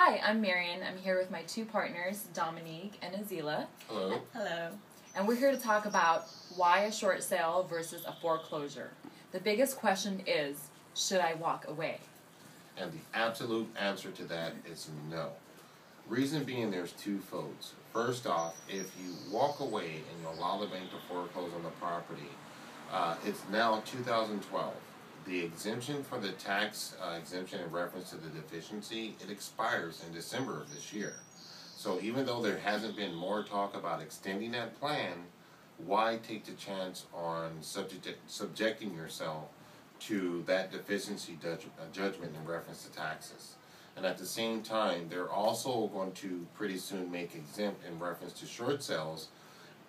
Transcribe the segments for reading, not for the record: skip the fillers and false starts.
Hi, I'm Marion. I'm here with my two partners, Dominique and Azila. Hello. Hello. And we're here to talk about why a short sale versus a foreclosure. The biggest question is, should I walk away? And the absolute answer to that is no. Reason being, there's two folds. First off, if you walk away and you allow the bank to foreclose on the property, it's now 2012. The exemption for the tax exemption in reference to the deficiency, it expires in December of this year. So even though there hasn't been more talk about extending that plan, why take the chance on subjecting yourself to that deficiency judgment in reference to taxes? And at the same time, they're also going to pretty soon make exempt in reference to short sales.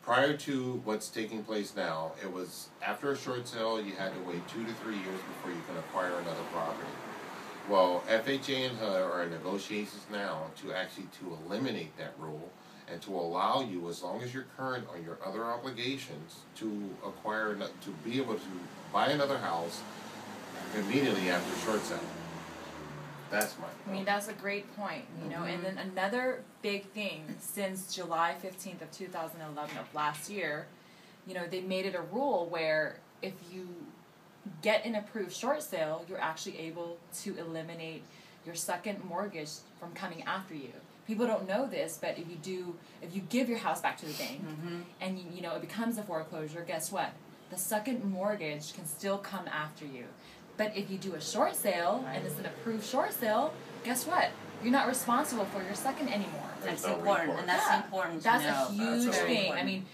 Prior to what's taking place now, it was after a short sale, you had to wait 2 to 3 years before you can acquire another property. Well, FHA and HUD are in negotiations now to eliminate that rule and to allow you, as long as you're current on your other obligations, to be able to buy another house immediately after a short sale. That's my point. I mean, that's a great point, you know. And then another big thing, since July 15th of 2011 of last year, you know, they made it a rule where if you get an approved short sale, you're actually able to eliminate your second mortgage from coming after you. People don't know this, but if you give your house back to the bank and you know it becomes a foreclosure, guess what? The second mortgage can still come after you. But if you do a short sale and it's an approved short sale, guess what? You're not responsible for your second anymore. That's important, and that's important to know. That's a huge thing. Important. I mean,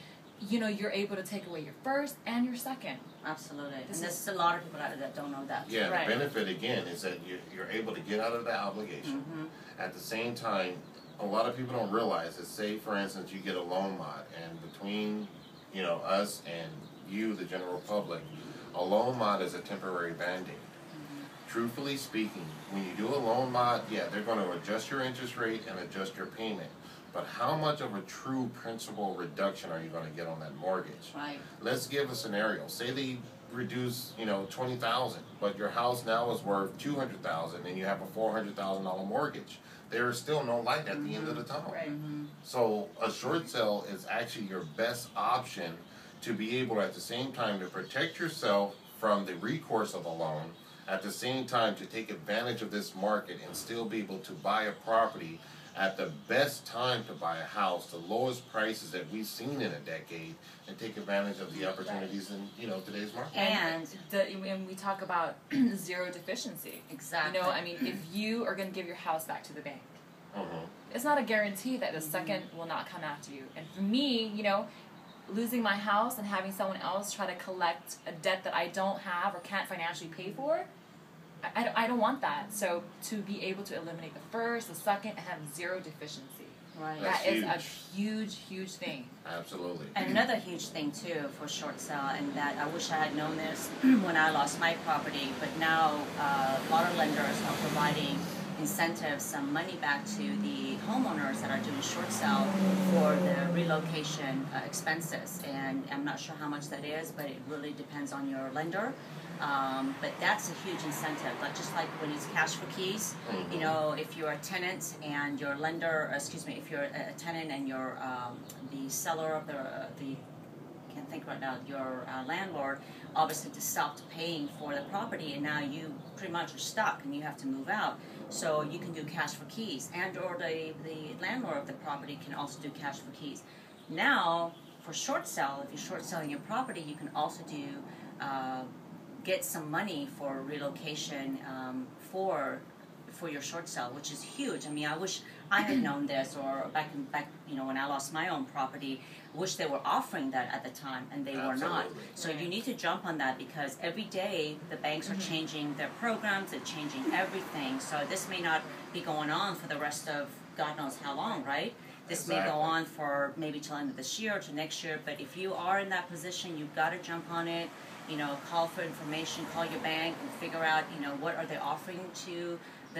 you know, you're able to take away your first and your second. Absolutely. And there's a lot of people out there that don't know that. Yeah, Right. The benefit, again, is that you're able to get out of that obligation. At the same time, a lot of people don't realize that, say, for instance, you get a loan mod, and between, you know, us and you, the general public, a loan mod is a temporary band-aid. Truthfully speaking, when you do a loan mod, yeah, they're going to adjust your interest rate and adjust your payment. But how much of a true principal reduction are you going to get on that mortgage? Right. Let's give a scenario. Say they reduce, you know, $20,000, but your house now is worth $200,000, and you have a $400,000 mortgage. There is still no light at the end of the tunnel. Right. So a short sale is actually your best option to be able, at the same time, to protect yourself from the recourse of a loan, at the same time to take advantage of this market and still be able to buy a property at the best time to buy a house, the lowest prices that we've seen in a decade, and take advantage of the opportunities in, you know, today's market. And when we talk about zero deficiency, exactly. you know, I mean, if you are going to give your house back to the bank, it's not a guarantee that the second will not come after you. And for me, you know, losing my house and having someone else try to collect a debt that I don't have or can't financially pay for, I don't want that. So to be able to eliminate the first, the second, and have zero deficiency, Right. that is a huge, huge thing. Absolutely. And another huge thing too for short sale, and that I wish I had known this when I lost my property, but now a lot of lenders are providing incentives, some money back to the homeowners that are doing short sale for the relocation expenses. And I'm not sure how much that is, but it really depends on your lender. But that's a huge incentive, just like when it's cash for keys. You know, if you're a tenant and your lender, if you're a tenant and you're the seller of the can't think right now, your landlord obviously just stopped paying for the property, and now you pretty much are stuck and you have to move out. So you can do cash for keys, and or the landlord of the property can also do cash for keys. Now, for short sale, if you're short selling your property, you can also do get some money for relocation for your short sale, which is huge. I mean, I wish I had known this, or back you know, when I lost my own property, I wish they were offering that at the time, and they were not. So you need to jump on that, because every day the banks are changing their programs, they're changing everything. So this may not be going on for the rest of God knows how long, right? This may go on for maybe till end of this year or to next year, but if you are in that position, you've got to jump on it. You know, call for information, call your bank, and figure out, you know, what are they offering to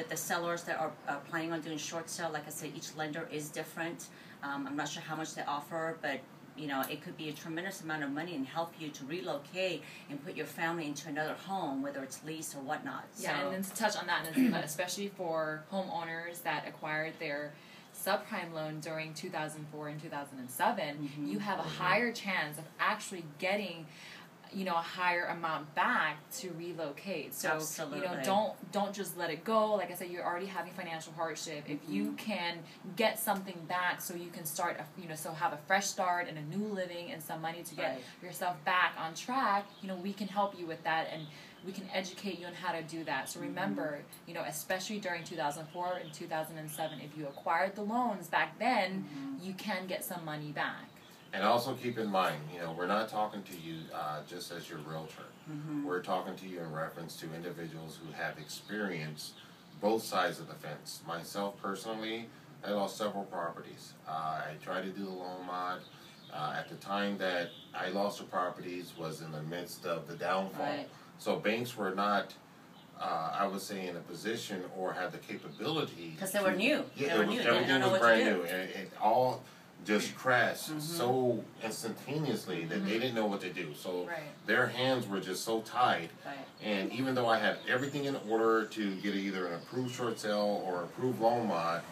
the sellers that are planning on doing short sale. Like I said, each lender is different. I'm not sure how much they offer, but you know, it could be a tremendous amount of money and help you to relocate and put your family into another home, whether it's leased or whatnot. Yeah, so, and then to touch on that, especially for homeowners that acquired their subprime loan during 2004 and 2007, you have a higher chance of actually getting, you know, a higher amount back to relocate. So, Absolutely. you know, don't just let it go. Like I said, you're already having financial hardship. If you can get something back so you can start, so have a fresh start and a new living and some money to get yourself back on track, you know, we can help you with that, and we can educate you on how to do that. So remember, you know, especially during 2004 and 2007, if you acquired the loans back then, you can get some money back. And also keep in mind, you know, we're not talking to you just as your realtor. We're talking to you in reference to individuals who have experienced both sides of the fence. Myself personally, I lost several properties. I tried to do the loan mod. At the time that I lost the properties was in the midst of the downfall. Right. So banks were not, I would say, in a position or had the capability. Because they were new. Yeah, they were new. They everything didn't know was what brand to do. new. And it all just crashed so instantaneously that they didn't know what to do. So their hands were just so tied. Right. And even though I had everything in order to get either an approved short sale or approved loan mod,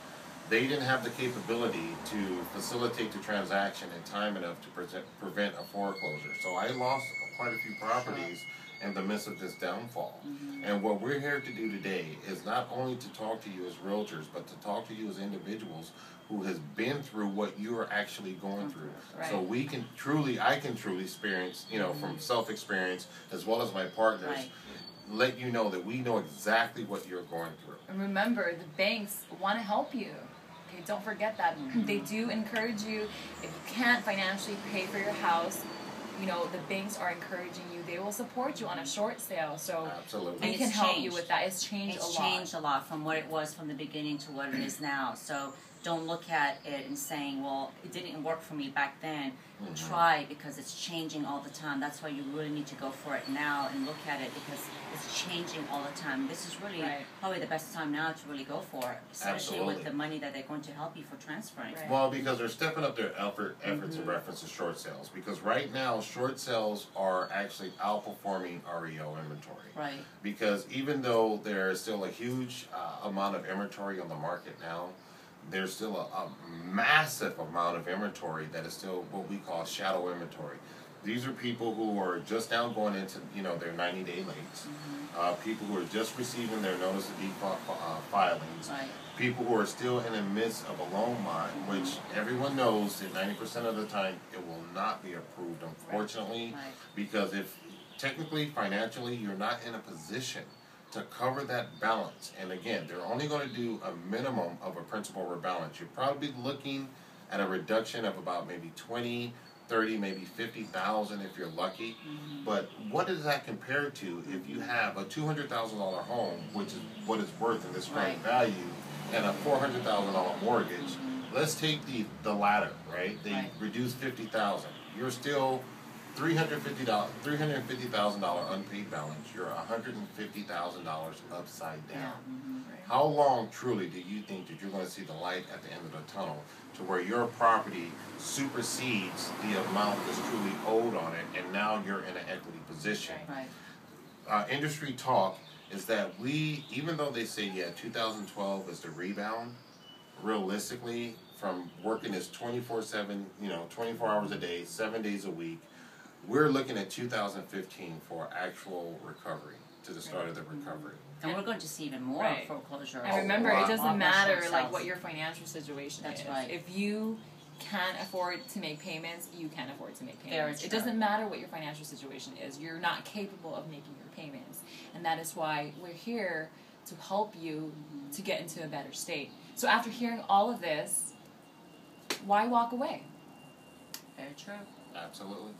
they didn't have the capability to facilitate the transaction in time enough to prevent a foreclosure. So I lost quite a few properties in the midst of this downfall. And what we're here to do today is not only to talk to you as realtors, but to talk to you as individuals who has been through what you are actually going through. So we can I can truly experience, you know, from self-experience as well as my partners, let you know that we know exactly what you're going through. And remember, the banks want to help you. Okay, don't forget that. They do encourage you. If you can't financially pay for your house, you know, the banks are encouraging you. They will support you on a short sale. So Absolutely. we can help you with that. It's changed a lot. It's changed a lot from what it was from the beginning to what it is now. So don't look at it and saying, well, it didn't work for me back then. Try, because it's changing all the time. That's why you really need to go for it now and look at it, because it's changing all the time. This is really probably the best time now to really go for it, especially with the money that they're going to help you for transferring. Well, because they're stepping up their efforts in reference to short sales. Because right now, short sales are actually outperforming REO inventory. Right. Because even though there is still a huge amount of inventory on the market now, there's still a massive amount of inventory that is still what we call shadow inventory. These are people who are just now going into, you know, their 90-day lates. People who are just receiving their notice of default filings. People who are still in the midst of a loan mod, which everyone knows that 90% of the time it will not be approved, unfortunately, because if technically, financially, you're not in a position to cover that balance. And again, they're only going to do a minimum of a principal rebalance. You're probably looking at a reduction of about maybe 20, 30, maybe 50,000 if you're lucky. But what does that compare to if you have a $200,000 home, which is what it's worth in this current value, and a $400,000 mortgage? Let's take the latter, right? They reduce 50,000. You're still $350,000 unpaid balance. You're $150,000 upside down. How long truly do you think that you're going to see the light at the end of the tunnel to where your property supersedes the amount that's truly owed on it, and now you're in an equity position? Industry talk is that even though they say 2012 is the rebound, realistically, from working as 24/7, 24 hours a day, 7 days a week, we're looking at 2015 for actual recovery, to the start of the recovery. And we're going to see even more foreclosures. And remember, it doesn't matter like what your financial situation is. Right. If you can't afford to make payments, you can't afford to make payments. Very It true. doesn't matter what your financial situation is. You're not capable of making your payments. And that is why we're here to help you to get into a better state. So after hearing all of this, why walk away? Very true. Absolutely.